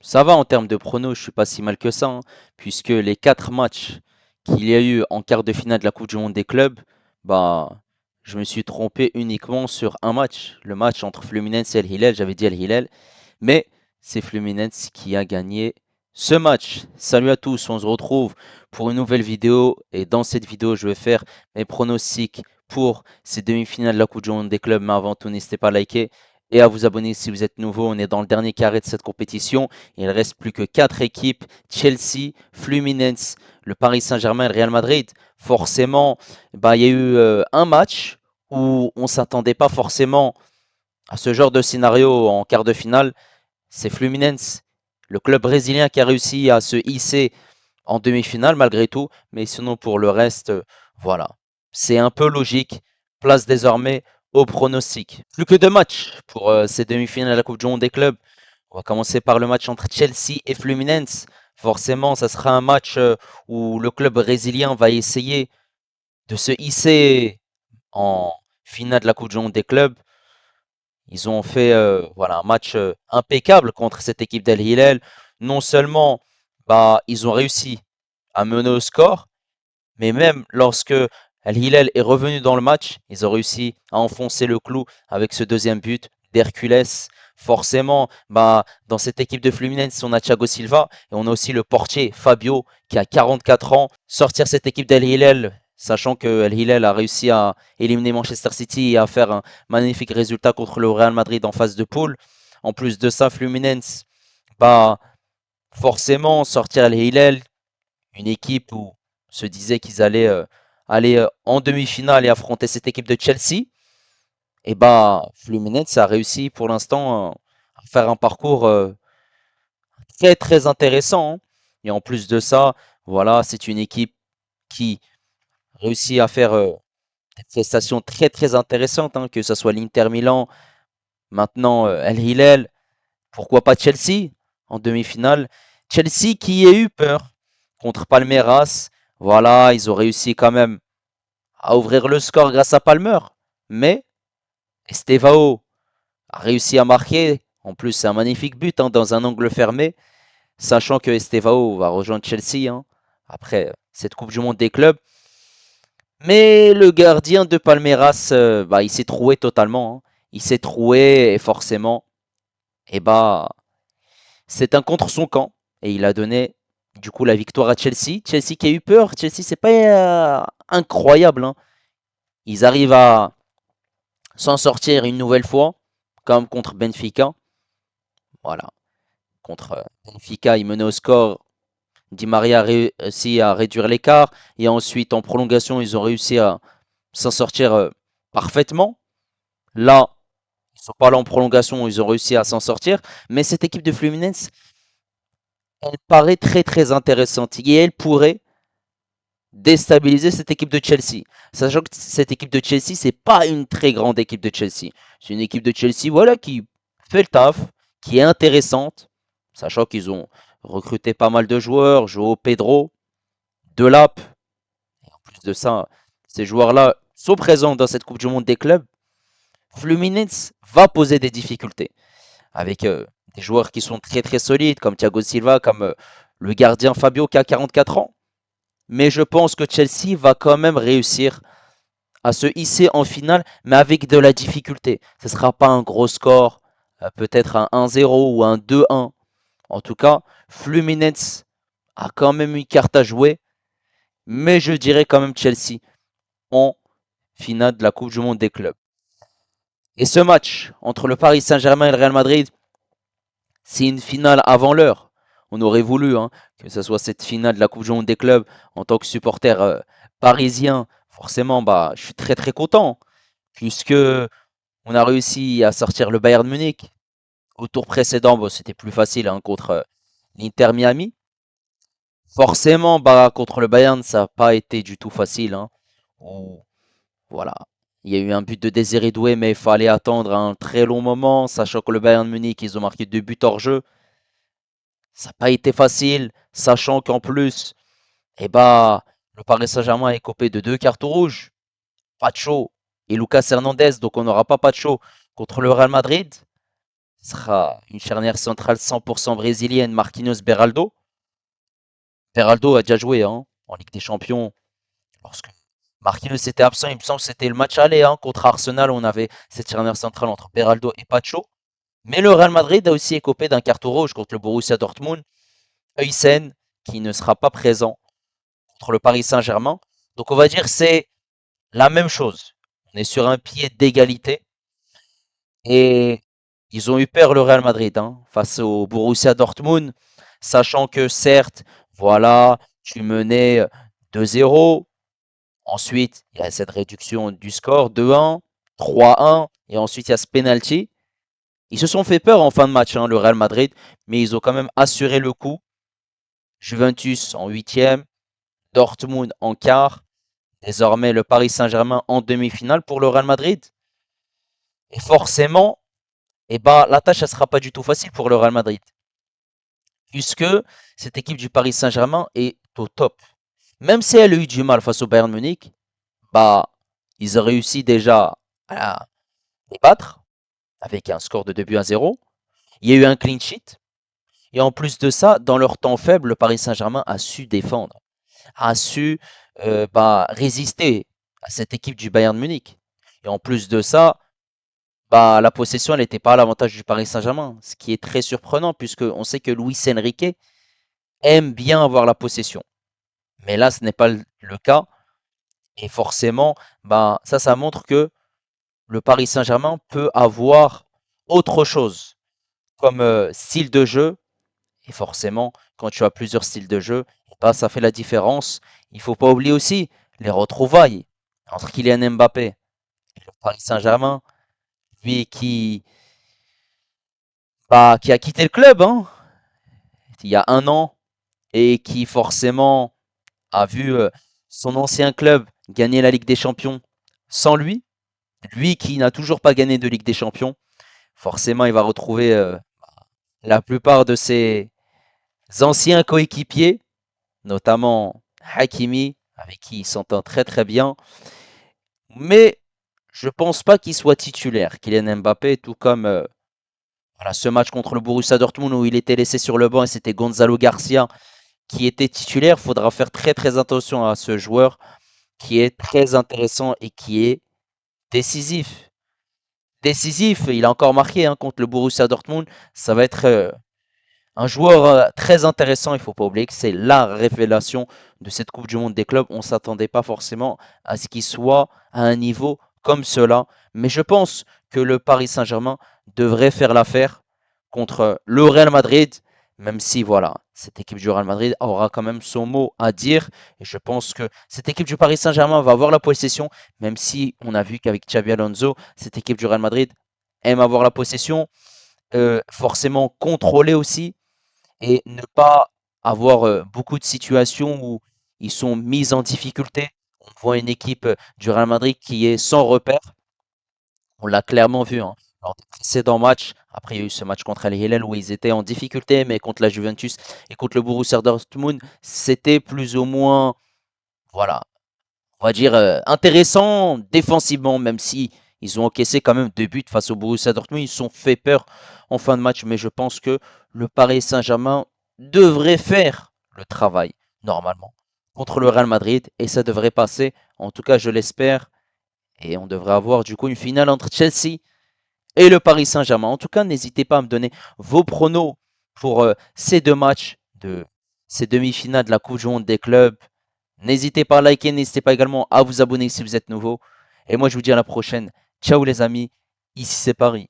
Ça va en termes de pronos, je suis pas si mal que ça, hein, puisque les 4 matchs qu'il y a eu en quart de finale de la Coupe du Monde des clubs, bah, je me suis trompé uniquement sur un match, le match entre Fluminense et El Hilal. J'avais dit El Hilal, mais c'est Fluminense qui a gagné ce match. Salut à tous, on se retrouve pour une nouvelle vidéo et dans cette vidéo, je vais faire mes pronostics pour ces demi-finales de la Coupe du Monde des clubs. Mais avant tout, n'hésitez pas à liker et à vous abonner si vous êtes nouveau. On est dans le dernier carré de cette compétition. Il ne reste plus que 4 équipes, Chelsea, Fluminense, le Paris Saint-Germain et le Real Madrid. Forcément, bah, il y a eu un match où on ne s'attendait pas forcément à ce genre de scénario en quart de finale. C'est Fluminense, le club brésilien qui a réussi à se hisser en demi-finale malgré tout. Mais sinon, pour le reste, voilà. C'est un peu logique. Place désormais au pronostic. Plus que 2 matchs pour ces demi-finales de la Coupe du Monde des clubs. On va commencer par le match entre Chelsea et Fluminense. Forcément, ça sera un match où le club brésilien va essayer de se hisser en finale de la Coupe du Monde des clubs. Ils ont fait voilà, un match impeccable contre cette équipe d'Al Hilal. Non seulement bah, ils ont réussi à mener au score, mais même lorsque Al Hilal est revenu dans le match, ils ont réussi à enfoncer le clou avec ce deuxième but d'Hercules. Forcément, bah, dans cette équipe de Fluminense, on a Thiago Silva et on a aussi le portier Fabio qui a 44 ans. Sortir cette équipe d'Al Hilal, sachant que Al Hilal a réussi à éliminer Manchester City et à faire un magnifique résultat contre le Real Madrid en phase de poule. En plus de ça, Fluminense, bah, forcément, sortir Al Hilal, une équipe où se disait qu'ils allaient aller en demi-finale et affronter cette équipe de Chelsea, et bah Fluminense a réussi pour l'instant à faire un parcours très très intéressant, hein. Et en plus de ça, voilà, c'est une équipe qui réussit à faire des prestations très très intéressantes, hein, que ce soit l'Inter Milan, maintenant El Hilal, pourquoi pas Chelsea en demi-finale. Chelsea qui a eu peur contre Palmeiras, voilà, ils ont réussi quand même à ouvrir le score grâce à Palmer. Mais Estevao a réussi à marquer. En plus, c'est un magnifique but, hein, dans un angle fermé. Sachant que Estevao va rejoindre Chelsea, hein, après cette Coupe du Monde des clubs. Mais le gardien de Palmeiras, bah, il s'est troué totalement, hein. Il s'est troué et forcément, et bah, c'est un contre son camp. Et il a donné du coup la victoire à Chelsea. Chelsea qui a eu peur. Chelsea, c'est pas incroyable, hein. Ils arrivent à s'en sortir une nouvelle fois, comme contre Benfica. Voilà, contre Benfica, ils menaient au score. Di Maria a réussi à réduire l'écart. Et ensuite, en prolongation, ils ont réussi à s'en sortir parfaitement. Là, ils ne sont pas là en prolongation, ils ont réussi à s'en sortir. Mais cette équipe de Fluminense, elle paraît très très intéressante. Et elle pourrait déstabiliser cette équipe de Chelsea. Sachant que cette équipe de Chelsea, c'est pas une très grande équipe de Chelsea. C'est une équipe de Chelsea, voilà, qui fait le taf, qui est intéressante. Sachant qu'ils ont recruté pas mal de joueurs, Joao Pedro, Delap. Et en plus de ça, ces joueurs-là sont présents dans cette Coupe du Monde des clubs. Fluminense va poser des difficultés avec des joueurs qui sont très très solides, comme Thiago Silva, comme le gardien Fabio qui a 44 ans. Mais je pense que Chelsea va quand même réussir à se hisser en finale, mais avec de la difficulté. Ce ne sera pas un gros score, peut-être un 1-0 ou un 2-1. En tout cas, Fluminense a quand même une carte à jouer, mais je dirais quand même Chelsea en finale de la Coupe du Monde des clubs. Et ce match entre le Paris Saint-Germain et le Real Madrid, c'est une finale avant l'heure. On aurait voulu, hein, que ce soit cette finale de la Coupe du Monde des clubs en tant que supporter parisien. Forcément, bah, je suis très très content puisque on a réussi à sortir le Bayern Munich. Au tour précédent, bon, c'était plus facile, hein, contre l'Inter Miami. Forcément, bah, contre le Bayern, ça n'a pas été du tout facile, hein. Voilà. Il y a eu un but de Désiré Doué, mais il fallait attendre un très long moment, sachant que le Bayern Munich, ils ont marqué 2 buts hors jeu. Ça n'a pas été facile, sachant qu'en plus, eh bah, le Paris Saint-Germain est copé de 2 cartons rouges. Pacho et Lucas Hernandez, donc on n'aura pas Pacho contre le Real Madrid. Ce sera une charnière centrale 100% brésilienne, Marquinhos Beraldo. Beraldo a déjà joué hein, en Ligue des Champions. Lorsque Marquinhos était absent, il me semble que c'était le match aller hein, contre Arsenal. On avait cette charnière centrale entre Beraldo et Pacho. Mais le Real Madrid a aussi écopé d'un carton rouge contre le Borussia Dortmund. Huysen, qui ne sera pas présent contre le Paris Saint-Germain. Donc on va dire que c'est la même chose. On est sur un pied d'égalité. Et ils ont eu peur le Real Madrid hein, face au Borussia Dortmund, sachant que certes, voilà, tu menais 2-0. Ensuite, il y a cette réduction du score 2-1, 3-1, et ensuite il y a ce penalty. Ils se sont fait peur en fin de match, hein, le Real Madrid, mais ils ont quand même assuré le coup. Juventus en huitième, Dortmund en quart, désormais le Paris Saint-Germain en demi-finale pour le Real Madrid. Et forcément, eh ben, la tâche ne sera pas du tout facile pour le Real Madrid, puisque cette équipe du Paris Saint-Germain est au top. Même si elle a eu du mal face au Bayern Munich, bah, ils ont réussi déjà à les battre avec un score de 2-0. Il y a eu un clean sheet. Et en plus de ça, dans leur temps faible, le Paris Saint-Germain a su défendre, a su résister à cette équipe du Bayern Munich. Et en plus de ça, bah, la possession, elle n'était pas à l'avantage du Paris Saint-Germain, ce qui est très surprenant puisqu'on sait que Luis Enrique aime bien avoir la possession. Mais là, ce n'est pas le cas. Et forcément, bah, ça montre que le Paris Saint-Germain peut avoir autre chose comme style de jeu. Et forcément, quand tu as plusieurs styles de jeu, bah, ça fait la différence. Il faut pas oublier aussi les retrouvailles entre Kylian Mbappé et le Paris Saint-Germain, lui qui a quitté le club hein, il y a un an et qui forcément a vu son ancien club gagner la Ligue des Champions sans lui. Lui qui n'a toujours pas gagné de Ligue des Champions, forcément il va retrouver la plupart de ses anciens coéquipiers, notamment Hakimi, avec qui il s'entend très très bien. Mais je pense pas qu'il soit titulaire, Kylian Mbappé, tout comme voilà, ce match contre le Borussia Dortmund où il était laissé sur le banc et c'était Gonzalo Garcia qui était titulaire. Il faudra faire très très attention à ce joueur qui est très intéressant et qui est décisif. Décisif, il a encore marqué hein, contre le Borussia Dortmund. Ça va être un joueur très intéressant. Il ne faut pas oublier que c'est la révélation de cette Coupe du Monde des clubs. On ne s'attendait pas forcément à ce qu'il soit à un niveau comme cela. Mais je pense que le Paris Saint-Germain devrait faire l'affaire contre le Real Madrid, même si voilà, cette équipe du Real Madrid aura quand même son mot à dire. Et je pense que cette équipe du Paris Saint-Germain va avoir la possession, même si on a vu qu'avec Xabi Alonso, cette équipe du Real Madrid aime avoir la possession, forcément contrôler aussi et ne pas avoir beaucoup de situations où ils sont mis en difficulté. On voit une équipe du Real Madrid qui est sans repère. On l'a clairement vu hein, lors des précédents matchs. Après, il y a eu ce match contre Al Hilal où ils étaient en difficulté, mais contre la Juventus et contre le Borussia Dortmund, c'était plus ou moins, voilà, on va dire intéressant défensivement, même si ils ont encaissé quand même 2 buts face au Borussia Dortmund. Ils se sont fait peur en fin de match, mais je pense que le Paris Saint-Germain devrait faire le travail normalement contre le Real Madrid et ça devrait passer. En tout cas, je l'espère. Et on devrait avoir du coup une finale entre Chelsea et le Paris Saint-Germain. En tout cas, n'hésitez pas à me donner vos pronos pour ces 2 matchs de ces demi-finales de la Coupe du Monde des clubs. N'hésitez pas à liker, n'hésitez pas également à vous abonner si vous êtes nouveau. Et moi, je vous dis à la prochaine. Ciao les amis, ici c'est Paris.